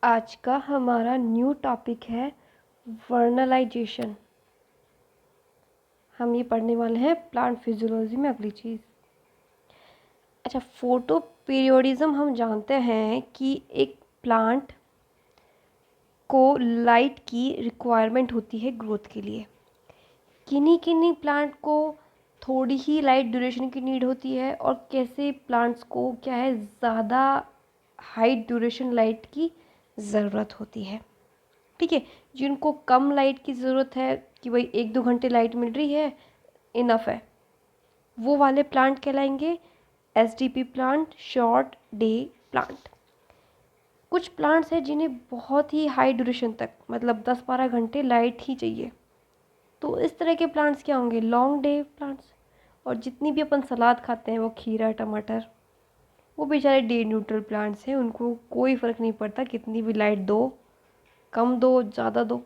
आज का हमारा न्यू टॉपिक है वर्नलाइजेशन। हम ये पढ़ने वाले हैं प्लांट फिजियोलॉजी में अगली चीज़। अच्छा, फोटो पीरियोडिज्म हम जानते हैं कि एक प्लांट को लाइट की रिक्वायरमेंट होती है ग्रोथ के लिए। किन्हीं किन्हीं प्लांट को थोड़ी ही लाइट ड्यूरेशन की नीड होती है और कैसे प्लांट्स को क्या है ज़्यादा हाई ड्यूरेशन लाइट की ज़रूरत होती है। ठीक है, जिनको कम लाइट की ज़रूरत है कि भाई 1-2 घंटे लाइट मिल रही है, इनफ है, वो वाले प्लांट कहलाएंगे SDP plant, short day plant. कुछ प्लांट्स हैं जिन्हें बहुत ही हाई ड्यूरेशन तक मतलब 10-12 घंटे लाइट ही चाहिए, तो इस तरह के प्लांट्स क्या होंगे, लॉन्ग डे प्लांट्स। और जितनी भी अपन सलाद खाते हैं वो खीरा, टमाटर, वो बेचारे डे न्यूट्रल प्लांट्स हैं, उनको कोई फ़र्क नहीं पड़ता कितनी भी लाइट दो, कम दो, ज़्यादा दो।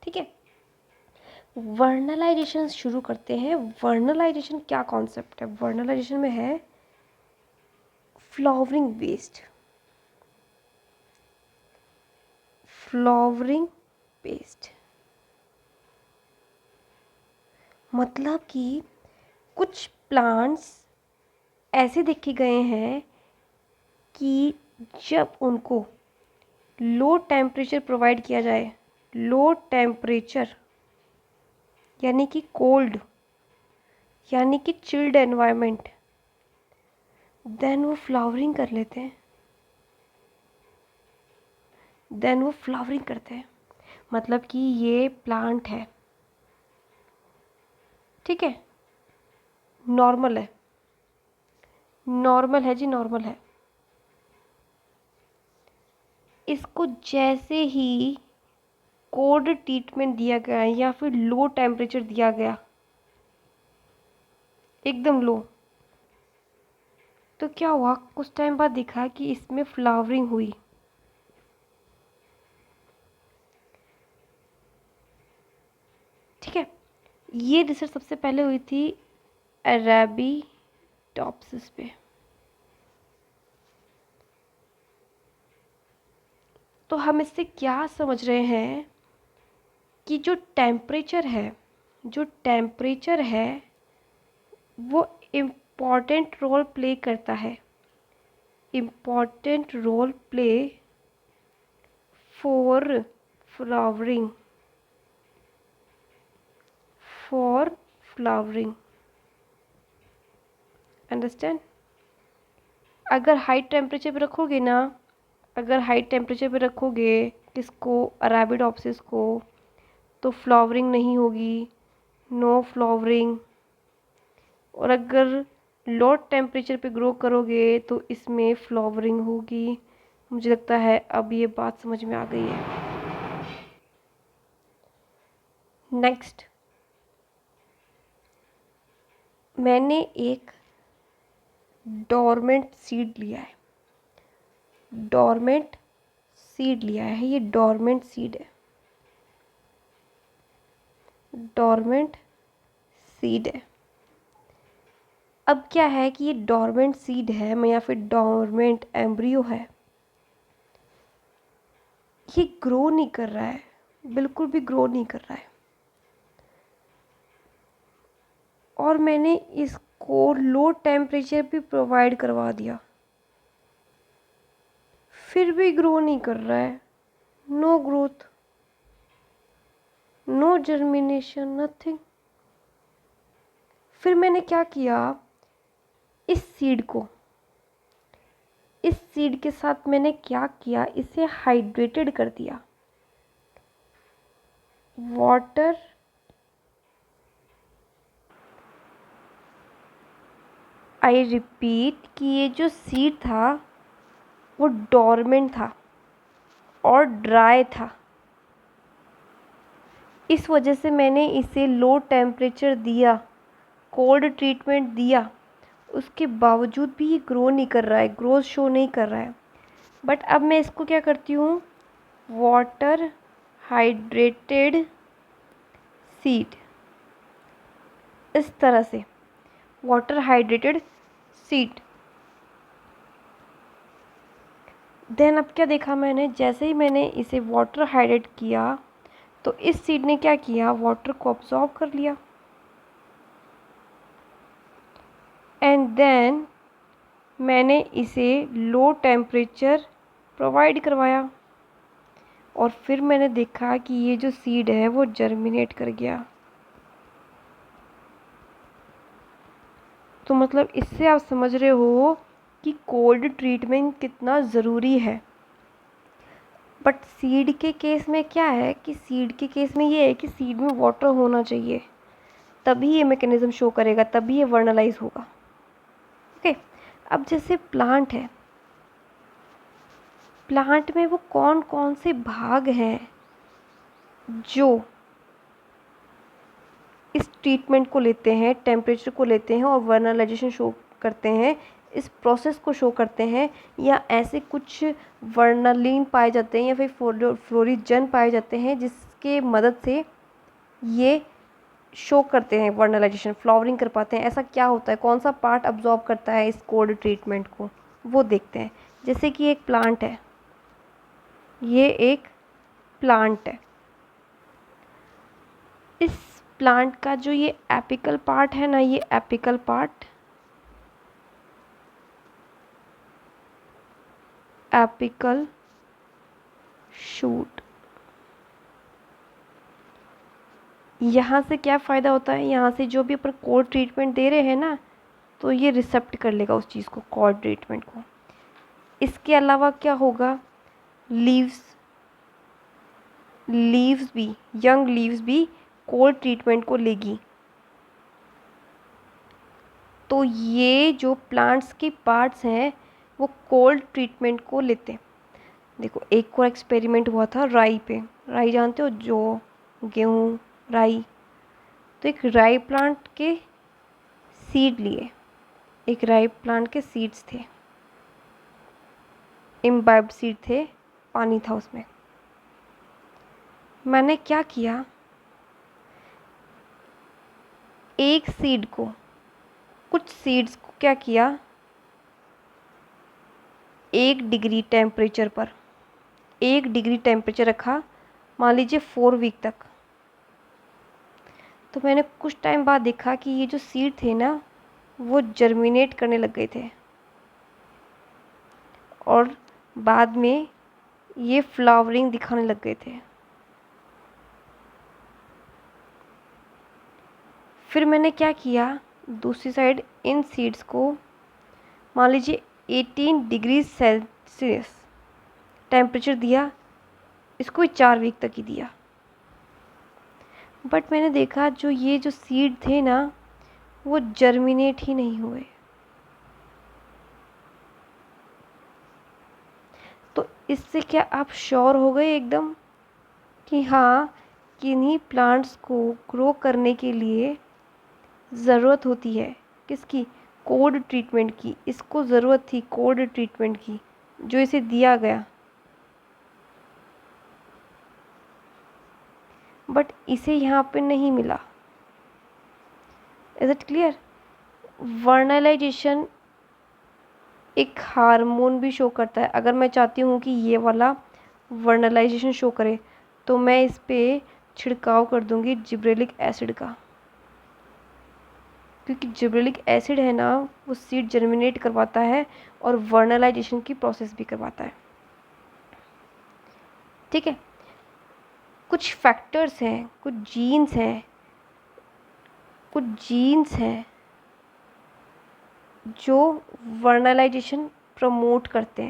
ठीक है, वर्नलाइजेशन शुरू करते हैं। वर्नलाइजेशन क्या कॉन्सेप्ट है? वर्नलाइजेशन में है फ्लावरिंग बेस्ड। फ्लावरिंग बेस्ड मतलब कि कुछ प्लांट्स ऐसे देखे गए हैं कि जब उनको लो टेम्परेचर प्रोवाइड किया जाए, लो टेम्परेचर यानी कि कोल्ड, यानी कि चिल्ड एनवायरनमेंट, देन वो फ्लावरिंग कर लेते हैं। देन वो फ्लावरिंग करते हैं। मतलब कि ये प्लांट है, ठीक है, नॉर्मल है, नॉर्मल है जी, नॉर्मल है। इसको जैसे ही कोल्ड ट्रीटमेंट दिया गया या फिर लो टेम्परेचर दिया गया, एकदम लो, तो क्या हुआ, कुछ टाइम बाद दिखा कि इसमें फ्लावरिंग हुई। ठीक है, ये रिसर्च सबसे पहले हुई थी अरेबिडोप्सिस पे। तो हम इससे क्या समझ रहे हैं कि जो टेम्परेचर है, जो टेम्परेचर है वो इम्पॉर्टेंट रोल प्ले करता है, important role play for flowering, for flowering. Understand? अगर हाई टेम्परेचर पे रखोगे ना, अगर हाई टेम्परेचर पे रखोगे किसको, अरेबिडोप्सिस को, तो फ्लावरिंग नहीं होगी, नो फ्लावरिंग। और अगर लो टेम्परेचर पे ग्रो करोगे तो इसमें फ्लावरिंग होगी। मुझे लगता है अब ये बात समझ में आ गई है। नेक्स्ट, मैंने एक डोरमेंट सीड लिया है, डोरमेंट सीड लिया है, ये डोरमेंट सीड है, डोरमेंट सीड है। अब क्या है कि ये डोरमेंट सीड है या फिर डोरमेंट एम्ब्रियो है, ये ग्रो नहीं कर रहा है, बिल्कुल भी ग्रो नहीं कर रहा है। और मैंने इसको लो टेम्परेचर भी प्रोवाइड करवा दिया, फिर भी ग्रो नहीं कर रहा है, no growth, no germination, nothing. फिर मैंने क्या किया, इस सीड को, इस सीड के साथ मैंने क्या किया, इसे हाइड्रेटेड कर दिया, वाटर, आई रिपीट कि ये जो सीड था वो डोरमेंट था और ड्राई था, इस वजह से मैंने इसे लो टेम्परेचर दिया, कोल्ड ट्रीटमेंट दिया, उसके बावजूद भी ये ग्रो नहीं कर रहा है, ग्रोथ शो नहीं कर रहा है। बट अब मैं इसको क्या करती हूँ, वाटर हाइड्रेटेड सीड, इस तरह से वाटर हाइड्रेटेड सीड, देन अब क्या देखा मैंने, जैसे ही मैंने इसे वाटर हाइड्रेट किया तो इस सीड ने क्या किया, वाटर को अब्सॉर्ब कर लिया एंड देन मैंने इसे लो टेम्परेचर प्रोवाइड करवाया और फिर मैंने देखा कि ये जो सीड है वो जर्मिनेट कर गया। तो मतलब इससे आप समझ रहे हो कि कोल्ड ट्रीटमेंट कितना ज़रूरी है। बट सीड के केस में क्या है कि सीड के केस में ये है कि सीड में वाटर होना चाहिए, तभी ये मैकेनिज़्म शो करेगा, तभी ये वर्नलाइज होगा। ओके, अब जैसे प्लांट है, प्लांट में वो कौन कौन से भाग हैं जो इस ट्रीटमेंट को लेते हैं, टेम्परेचर को लेते हैं और वर्नलाइजेशन शो करते हैं, इस प्रोसेस को शो करते हैं, या ऐसे कुछ वर्नलिन पाए जाते हैं या फिर फ्लोरिजन पाए जाते हैं जिसके मदद से ये शो करते हैं वर्नलाइजेशन, फ्लावरिंग कर पाते हैं। ऐसा क्या होता है, कौन सा पार्ट अब्जॉर्ब करता है इस कोल्ड ट्रीटमेंट को, वो देखते हैं। जैसे कि एक प्लांट है, ये एक प्लांट है, इस प्लांट का जो ये एपिकल पार्ट है ना, ये एपिकल पार्ट, एपिकल शूट, यहाँ से क्या फ़ायदा होता है, यहाँ से जो भी अपन कोल्ड ट्रीटमेंट दे रहे हैं ना, तो ये रिसेप्ट कर लेगा उस चीज़ को, कोल्ड ट्रीटमेंट को। इसके अलावा क्या होगा, लीव्स भी, यंग लीव्स भी कोल्ड ट्रीटमेंट को लेगी। तो ये जो प्लांट्स के पार्ट्स हैं वो कोल्ड ट्रीटमेंट को लेते हैं। देखो एक और एक्सपेरिमेंट हुआ था राई पे, राई जानते हो, जो गेहूँ, राई। तो एक राई प्लांट के सीड लिए, एक राई प्लांट के सीड्स थे, इम्बाइब्ड सीड थे, पानी था उसमें। मैंने क्या किया, एक सीड को, कुछ सीड्स को क्या किया, 1 डिग्री टेम्परेचर पर, 1 डिग्री टेम्परेचर रखा, मान लीजिए 4 वीक तक। तो मैंने कुछ टाइम बाद देखा कि ये जो सीड थे ना वो जर्मिनेट करने लग गए थे और बाद में ये फ्लावरिंग दिखाने लग गए थे। फिर मैंने क्या किया, दूसरी साइड इन सीड्स को मान लीजिए 18 डिग्री सेल्सियस टेम्परेचर दिया, इसको 4 वीक तक ही दिया। बट मैंने देखा जो ये जो सीड थे ना वो जर्मिनेट ही नहीं हुए। तो इससे क्या आप श्योर हो गए एकदम कि हाँ, किन्हीं प्लांट्स को ग्रो करने के लिए ज़रूरत होती है किसकी, कोल्ड ट्रीटमेंट की। इसको ज़रूरत थी कोल्ड ट्रीटमेंट की, जो इसे दिया गया, बट इसे यहाँ पे नहीं मिला। Is it clear? वर्नलाइजेशन एक हार्मोन भी शो करता है। अगर मैं चाहती हूँ कि ये वाला वर्नलाइजेशन शो करे तो मैं इस पे छिड़काव कर दूँगी जिब्रेलिक एसिड का, क्योंकि जिब्रेलिक एसिड है ना वो सीड जर्मिनेट करवाता है और वर्नलाइजेशन की प्रोसेस भी करवाता है। ठीक है, कुछ फैक्टर्स हैं, कुछ जीन्स हैं जो वर्नलाइजेशन प्रमोट करते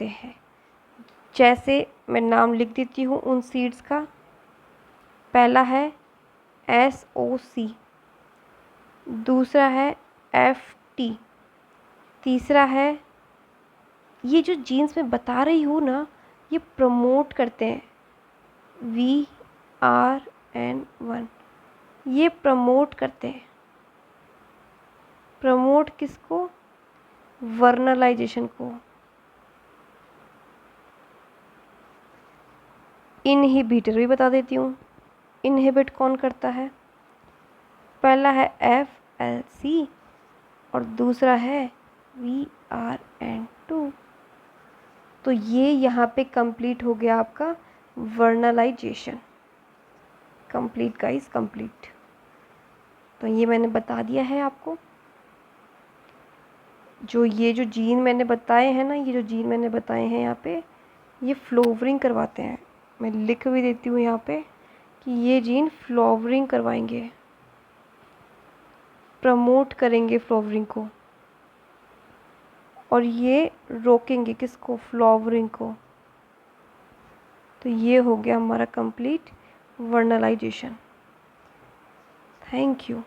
हैं, जैसे मैं नाम लिख देती हूँ उन सीड्स का। पहला है SOC, दूसरा है FT, तीसरा है, ये जो जीन्स मैं बता रही हूँ ना ये प्रमोट करते हैं, VRN1, ये प्रमोट करते हैं। प्रमोट किसको, वर्नलाइजेशन को। इनहिबिटर भी बता देती हूँ, इनहिबिट कौन करता है, पहला है FLC और दूसरा है VRN2। तो ये यहाँ पे कंप्लीट हो गया आपका वर्नलाइजेशन। Complete guys, complete. तो ये मैंने बता दिया है आपको। जो जीन मैंने बताए हैं ना, ये जो जीन मैंने बताए हैं यहाँ पे, ये फ्लोवरिंग करवाते हैं। मैं लिख भी देती हूँ यहाँ पे कि ये जीन फ्लोवरिंग करवाएंगे, प्रमोट करेंगे फ्लोवरिंग को, और ये रोकेंगे किसको? फ्लावरिंग को। तो ये हो गया हमारा कंप्लीट वर्नलाइजेशन। Thank you.